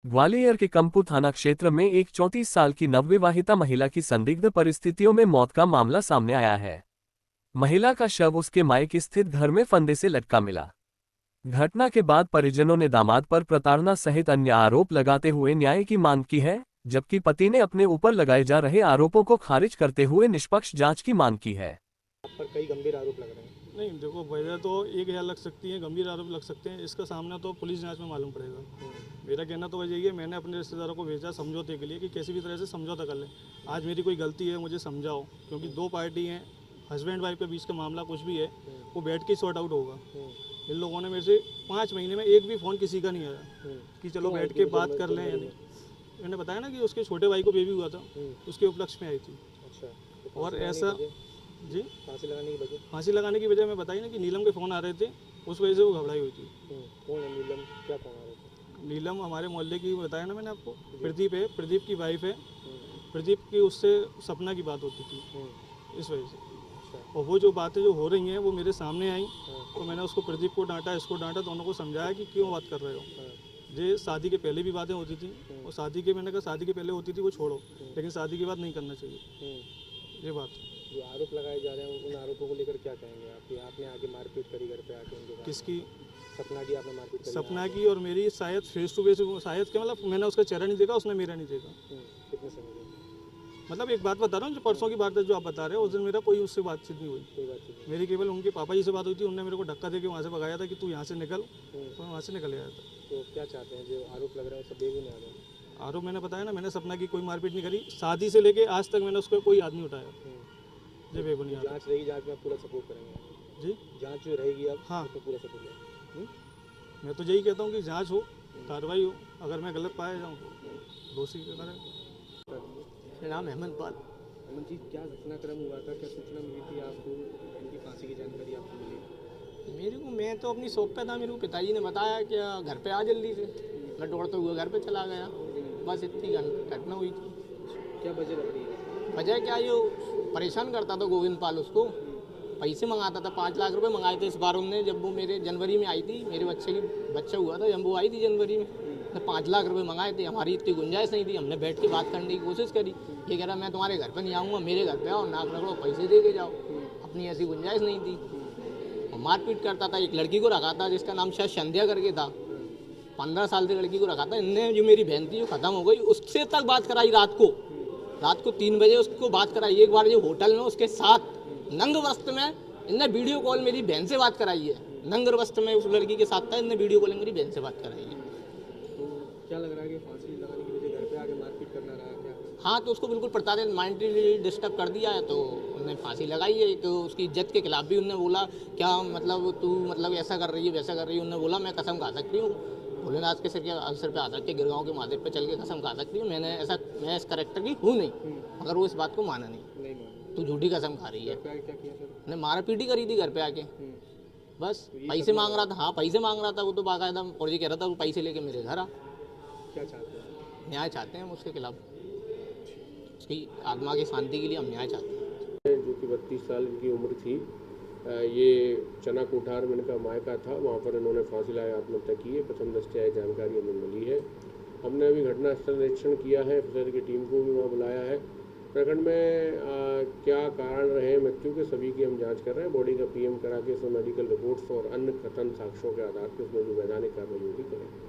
ग्वालियर के कंपू थाना क्षेत्र में एक 34 साल की नवविवाहिता महिला की संदिग्ध परिस्थितियों में मौत का मामला सामने आया है। महिला का शव उसके मायके स्थित घर में फंदे से लटका मिला। घटना के बाद परिजनों ने दामाद पर प्रताड़ना सहित अन्य आरोप लगाते हुए न्याय की मांग की है, जबकि पति ने अपने ऊपर लगाए जा रहे आरोपों को खारिज करते हुए निष्पक्ष जांच की मांग की है। पर कई गंभीर आरोप लग रहे हैं। नहीं देखो, वजह तो एक या लग सकती है, गंभीर आरोप लग सकते हैं। इसका सामना तो पुलिस जांच में मालूम पड़ेगा। मेरा कहना तो वजह यही है, मैंने अपने रिश्तेदारों को भेजा समझौते के लिए कि किसी भी तरह से समझौता कर लें। आज मेरी कोई गलती है, मुझे समझाओ, क्योंकि दो पार्टी हैं, हस्बैंड वाइफ के बीच का मामला कुछ भी है वो बैठ के सॉर्ट आउट होगा। इन लोगों ने मेरे से 5 महीने में एक भी फ़ोन किसी का नहीं आया कि चलो बैठ के बात कर लें या नहीं। मैंने बताया ना कि उसके छोटे भाई को बेबी हुआ था, उसके उपलक्ष्य में आई थी। अच्छा, और ऐसा जी फांसी लगाने की वजह? फांसी लगाने की वजह मैं बताई ना कि नीलम के फ़ोन आ रहे थे, उस वजह से वो घबराई हुई थी। कौन है नीलम? क्या फोन आ रहे थे? नीलम हमारे मोहल्ले की, बताया ना मैंने आपको, प्रदीप है, प्रदीप की वाइफ है। प्रदीप की उससे सपना की बात होती थी, इस वजह से। और वो जो बातें जो हो रही हैं वो मेरे सामने आई, तो मैंने उसको, प्रदीप को डांटा, इसको डांटा, दोनों को समझाया कि क्यों बात कर रहे हो। ये शादी के पहले भी बातें होती थी, और शादी के, मैंने कहा शादी के पहले होती थी वो छोड़ो, लेकिन शादी के बाद नहीं करना चाहिए। ये बात जो आरोप लगाए जा रहे हैं उन आरोपों को लेकर क्या कहेंगे आप? कि आपने आगे मारपीट करी घर पे आके उनके साथ? किसकी? सपना की आपने मारपीट करी? सपना की और मेरी शायद फेस टू फेस, शायद क्या मतलब, मैंने उसका चेहरा नहीं देखा, उसने मेरा नहीं देखा। कितने समय में? मतलब एक बात बता रहा हूँ, जो परसों की बात है जो आप बता रहे हो, उस दिन मेरा कोई उससे बातचीत नहीं हुई। कोई बातचीत नहीं? मेरी केवल उनके पापा जी से बात हुई थी, उन्होंने मेरे को धक्का देके वहाँ से भगाया था कि तू यहाँ से निकल, तो मैं वहाँ से निकल गया था। तो क्या चाहते हैं? जो आरोप लग रहा है सब बेबुनियाद है? आरोप मैंने बताया ना, मैंने सपना की कोई मारपीट नहीं करी, शादी से लेके आज तक मैंने उसको कोई आदमी उठाया। जी बेबुनियाद। जांच रहेगी, जांच में आप पूरा सपोर्ट करेंगे? जी जांच जो रहेगी आप, हाँ, उसमें पूरा सपोर्ट करेंगे? मैं तो यही कहता हूँ कि जांच हो, कार्रवाई हो, अगर मैं गलत पाया जाऊँ तो दोषी करें। मेरा नाम अहमद पाल। अमन जी, क्या घटनाक्रम हुआ था? क्या सूचना मिली थी आपको? इनकी फांसी की जानकारी आपको मिली? मेरे को, मैं तो अपनी शॉप पे था, मेरे को पिताजी ने बताया कि घर पे आ जल्दी से। मैं दौड़ते हुए घर पे चला गया, बस इतनी घटना हुई थी। क्या वजह लग रही है? वजह क्या, ये परेशान करता था गोविंद पाल उसको, पैसे मंगाता था। 5 लाख रुपए मंगाए थे इस बार उनने, जब वो मेरे जनवरी में आई थी, मेरे बच्चा हुआ था जब वो आई थी जनवरी में, तो 5 लाख रुपए मंगाए थे। हमारी इतनी गुंजाइश नहीं थी, हमने बैठ के बात करने की कोशिश करी। ये कह रहा मैं तुम्हारे घर पे नहीं आऊँगा, मेरे घर पे आओ, नाक रगड़ो, पैसे दे के जाओ। अपनी ऐसी गुंजाइश नहीं थी। और मारपीट करता था। एक लड़की को रखा था जिसका नाम शायद संध्या करके था, 15 साल की लड़की को रखा था। इनने जो मेरी बहन थी जो ख़त्म हो गई, उससे तक बात कराई। रात को 3 बजे उसको बात कराई। एक बार जो होटल में उसके साथ नंग वस्त्र में इनने वीडियो कॉल मेरी बहन से बात कराई है। नंग वस्त्र में उस लड़की के साथ था, इनने वीडियो कॉलिंग मेरी बहन से बात कराई है। तो क्या लग रहा है कि फांसी लगाने की वजह घर पे आके मारपीट करना रहा क्या? हाँ, तो उसको बिल्कुल प्रताड़ित, माइंडली डिस्टर्ब कर दिया है, तो उन्होंने फांसी लगाई है। तो उसकी इज्जत के खिलाफ भी उन्होंने बोला, क्या मतलब तू मतलब ऐसा कर रही है वैसा कर रही है। उन्होंने बोला मैं कसम खा सकती हूँ, भोलेनाथ के सिर पे आकर के, गिरगांव के महादेव पे चल के कसम खा सकती हूँ, मैं इस करेक्टर की हूँ नहीं। मगर वो इस बात को माना नहीं, तू झूठी कसम खा रही है। क्या किया सर? ने मारा पीटी करी थी घर पे आके। बस पैसे मांग रहा था। हाँ, पैसे मांग रहा था वो तो बाकायदा, और ये कह रहा था वो पैसे लेके मेरे घर आ। क्या चाहते हैं? न्याय चाहते हैं हम उसके खिलाफ, उसकी आत्मा की शांति के लिए हम न्याय चाहते हैं। जो कि 32 साल की उम्र थी, ये चना कोठार में इनका मायका था, वहाँ पर इन्होंने फांसी लगा आत्महत्या की है। प्रथम दृष्टया जानकारी हमें मिली है। हमने अभी घटनास्थल निरीक्षण किया है, अफसर की टीम को भी वहाँ बुलाया है। प्रखंड में क्या कारण रहे मृत्यु के, सभी की हम जांच कर रहे हैं। बॉडी का पीएम करा के उसमें मेडिकल रिपोर्ट्स और अन्य कथन साक्ष्यों के आधार पर उसमें जो वैधानिक कार्रवाई होगी करेंगे।